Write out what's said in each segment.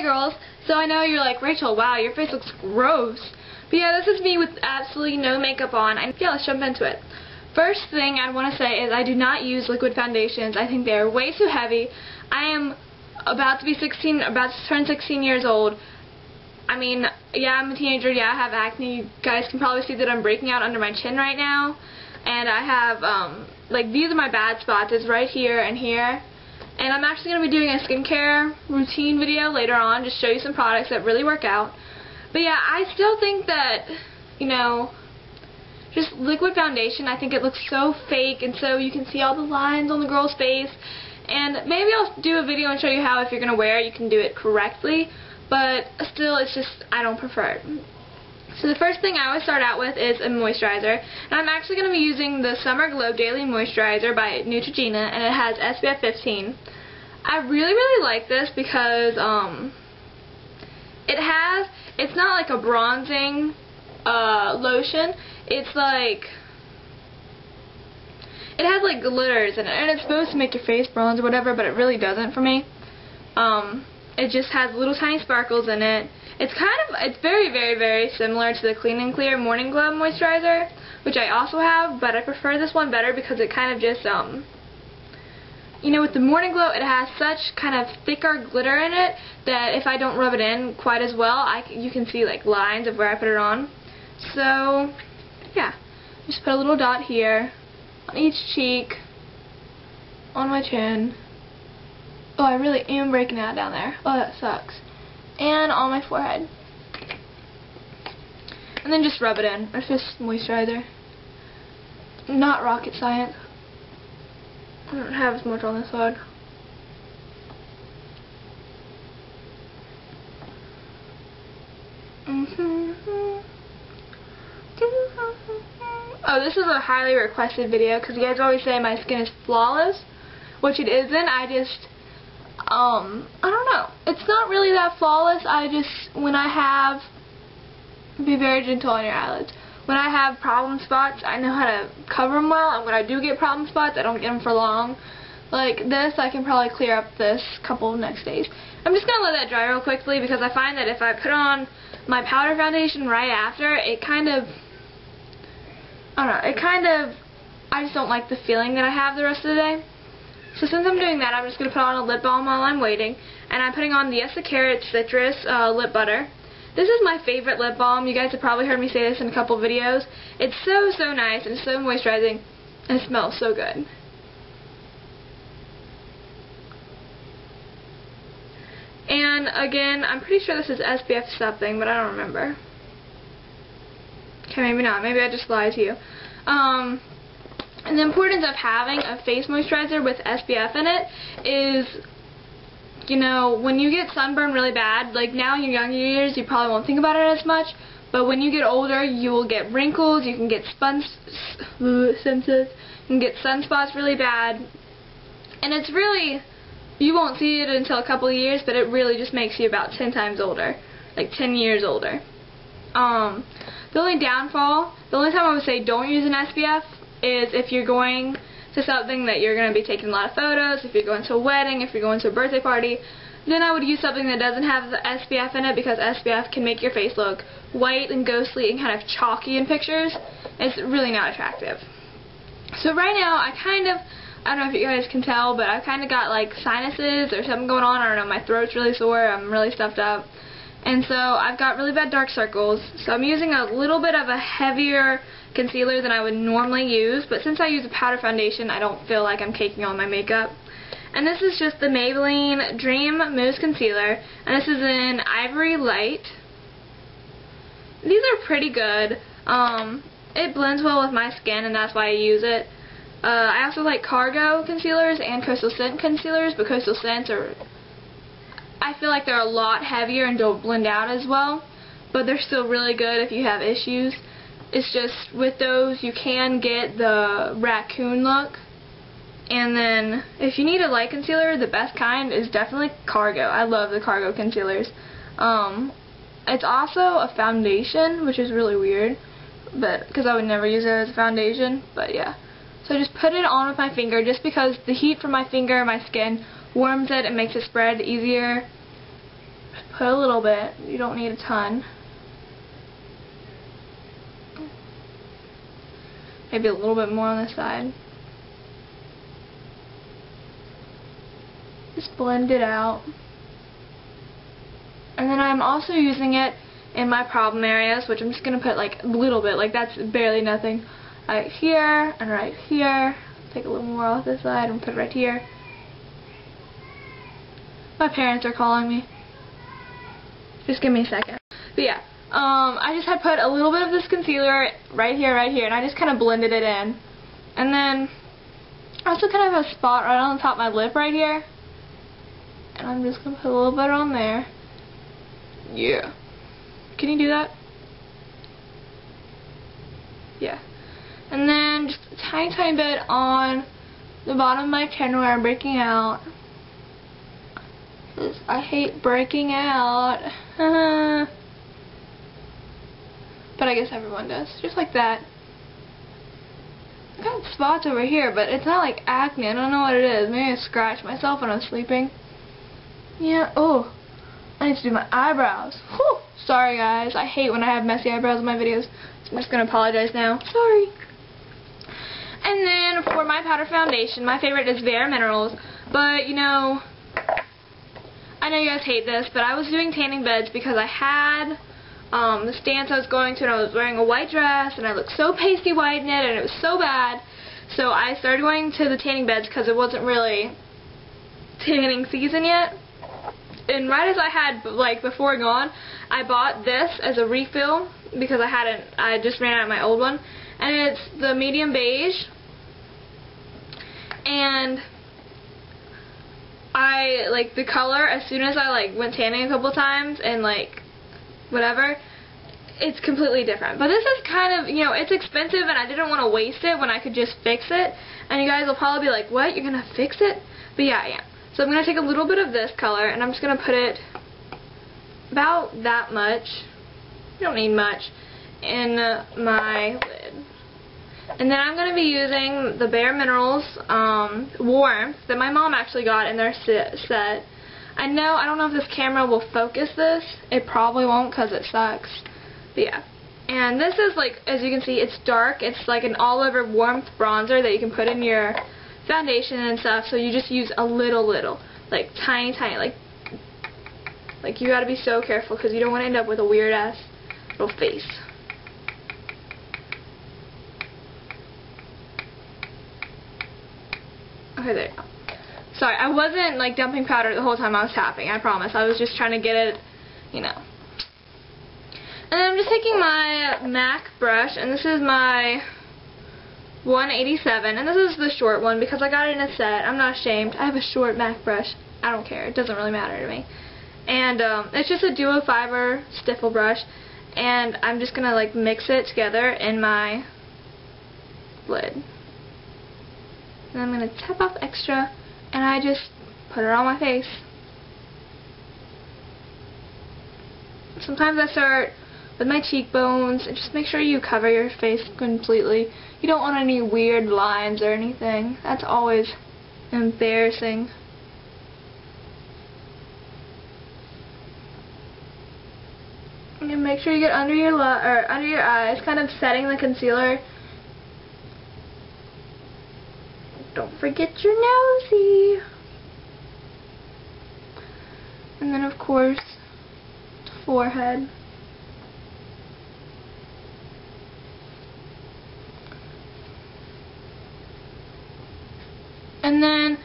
Hey girls, so I know you're like, Rachel, wow, your face looks gross. But yeah, this is me with absolutely no makeup on. And yeah, let's jump into it. First thing I want to say is I do not use liquid foundations. I think they are way too heavy. I am about to turn 16 years old. I mean, yeah, I'm a teenager. Yeah, I have acne. You guys can probably see that I'm breaking out under my chin right now. And I have, like, these are my bad spots. It's right here and here. And I'm actually going to be doing a skincare routine video later on, just show you some products that really work out. But yeah, I still think that, you know, just liquid foundation, I think it looks so fake, and so you can see all the lines on the girl's face. And maybe I'll do a video and show you how, if you're going to wear it, you can do it correctly. But still, it's just, I don't prefer it. So the first thing I always start out with is a moisturizer. And I'm actually going to be using the Summer Glow Daily Moisturizer by Neutrogena, and it has SPF 15. I really, really like this because it's not like a bronzing lotion. It's like, it has like glitters in it, and it's supposed to make your face bronze or whatever, but it really doesn't for me. It just has little tiny sparkles in it. It's very, very, very similar to the Clean and Clear Morning Glow Moisturizer, which I also have, but I prefer this one better because it kind of just, you know, with the Morning Glow, it has such kind of thicker glitter in it that if I don't rub it in quite as well, you can see like lines of where I put it on. So, yeah, just put a little dot here, on each cheek, on my chin. Oh, I really am breaking out down there. Oh, that sucks. And on my forehead. And then just rub it in. It's just moisturizer. Not rocket science. I don't have as much on this side. Oh, this is a highly requested video because you guys always say my skin is flawless, which it isn't. I don't know. It's not really that flawless. Be very gentle on your eyelids. When I have problem spots, I know how to cover them well, and when I do get problem spots, I don't get them for long. Like this, I can probably clear up this couple of next days. I'm just going to let that dry real quickly because I find that if I put on my powder foundation right after, it kind of, I just don't like the feeling that I have the rest of the day. So since I'm doing that, I'm just going to put on a lip balm while I'm waiting. And I'm putting on the Yes Carrot Citrus Lip Butter. This is my favorite lip balm. You guys have probably heard me say this in a couple videos. It's so, so nice and so moisturizing. And it smells so good. And again, I'm pretty sure this is SPF something, but I don't remember. Okay, maybe not. Maybe I just lied to you. And the importance of having a face moisturizer with SPF in it is, you know, when you get sunburn really bad, like now in your younger years, you probably won't think about it as much, but when you get older, you will get wrinkles, you can get sunspots really bad, and it's really, you won't see it until a couple of years, but it really just makes you about 10 times older, like 10 years older. The only time I would say don't use an SPF is if you're going to something that you're going to be taking a lot of photos, if you're going to a wedding, if you're going to a birthday party, then I would use something that doesn't have the SPF in it, because SPF can make your face look white and ghostly and kind of chalky in pictures. It's really not attractive. So right now, I don't know if you guys can tell, but I've kind of got like sinuses or something going on. I don't know, my throat's really sore, I'm really stuffed up. And so I've got really bad dark circles, so I'm using a little bit of a heavier concealer than I would normally use, but since I use a powder foundation, I don't feel like I'm caking on my makeup. And this is just the Maybelline Dream Mousse Concealer, and this is in Ivory Light. These are pretty good. It blends well with my skin, and that's why I use it. I also like Cargo concealers and Coastal Scent concealers, but Coastal Scents I feel like they're a lot heavier and don't blend out as well, but they're still really good if you have issues. It's just, with those, you can get the raccoon look. And then, if you need a light concealer, the best kind is definitely Cargo. I love the Cargo concealers. It's also a foundation, which is really weird, but because I would never use it as a foundation, but yeah. So I just put it on with my finger, just because the heat from my finger and my skin warms it and makes it spread easier. Just put put a little bit. You don't need a ton. Maybe a little bit more on this side. Just blend it out. And then I'm also using it in my problem areas, which I'm just going to put like a little bit, like that's barely nothing. Right here and right here. Take a little more off this side and put it right here. My parents are calling me. Just give me a second. But yeah, I just had put a little bit of this concealer right here, and I just kind of blended it in. And then I also kind of have a spot right on the top of my lip right here. And I'm just going to put a little bit on there. Yeah. Can you do that? Yeah. And then just a tiny, tiny bit on the bottom of my chin where I'm breaking out. I hate breaking out. But I guess everyone does. Just like that. I got spots over here, but it's not like acne. I don't know what it is. Maybe I scratched myself when I was sleeping. Yeah. Oh, I need to do my eyebrows. Whew. Sorry, guys. I hate when I have messy eyebrows in my videos. So I'm just going to apologize now. Sorry. And then for my powder foundation, my favorite is Bare Minerals. But, you know, I know you guys hate this, but I was doing tanning beds because I had this dance I was going to, and I was wearing a white dress, and I looked so pasty white in it, and it was so bad. So I started going to the tanning beds because it wasn't really tanning season yet. And right as I had, like, before gone, I bought this as a refill because I just ran out of my old one. And it's the medium beige. And I like the color as soon as I like went tanning a couple times and like whatever, it's completely different. But this is kind of, you know, it's expensive and I didn't want to waste it when I could just fix it. And you guys will probably be like, what? You're going to fix it? But yeah, I am. So I'm going to take a little bit of this color and I'm just going to put it about that much. You don't need much in my lid. And then I'm going to be using the Bare Minerals Warmth that my mom actually got in their set. I don't know if this camera will focus this. It probably won't because it sucks. But yeah. And this is like, as you can see, it's dark. It's like an all-over warmth bronzer that you can put in your foundation and stuff. So you just use a little. Like tiny, like you got to be so careful because you don't want to end up with a weird-ass little face. Okay, there you go. Sorry, I wasn't like dumping powder the whole time I was tapping, I promise. I was just trying to get it, you know. And then I'm just taking my MAC brush, and this is my 187, and this is the short one because I got it in a set. I'm not ashamed. I have a short MAC brush. I don't care. It doesn't really matter to me. And it's just a duo fiber stiffle brush, and I'm just going to like mix it together in my lid. And I'm going to tap off extra, and I just put it on my face. Sometimes I start with my cheekbones, and just make sure you cover your face completely. You don't want any weird lines or anything. That's always embarrassing. And make sure you get under your eyes, kind of setting the concealer. Don't forget your nosy. And then of course, forehead. And then,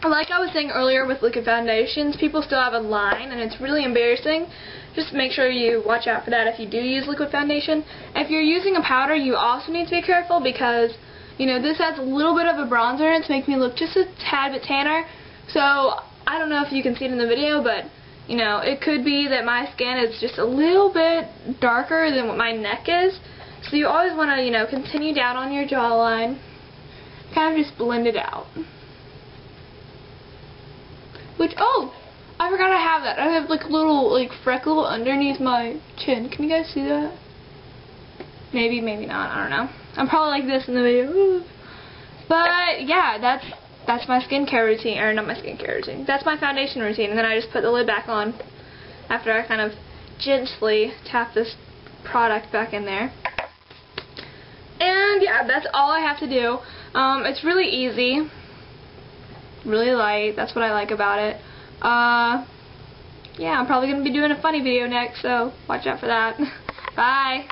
like I was saying earlier with liquid foundations, people still have a line, and it's really embarrassing. Just make sure you watch out for that if you do use liquid foundation. If you're using a powder, you also need to be careful because, you know, this has a little bit of a bronzer in it to make me look just a tad bit tanner. So, I don't know if you can see it in the video, but, you know, it could be that my skin is just a little bit darker than what my neck is. So you always want to, you know, continue down on your jawline. Kind of just blend it out. Which, oh, I forgot I have that. I have like a little like freckle underneath my chin. Can you guys see that? Maybe, maybe not. I don't know. I'm probably like this in the video. But yeah, that's that's my skincare routine, or not my skincare routine, that's my foundation routine, and then I just put the lid back on after I kind of gently tap this product back in there. And yeah, that's all I have to do. It's really easy, really light, that's what I like about it. Yeah, I'm probably going to be doing a funny video next, so watch out for that. Bye!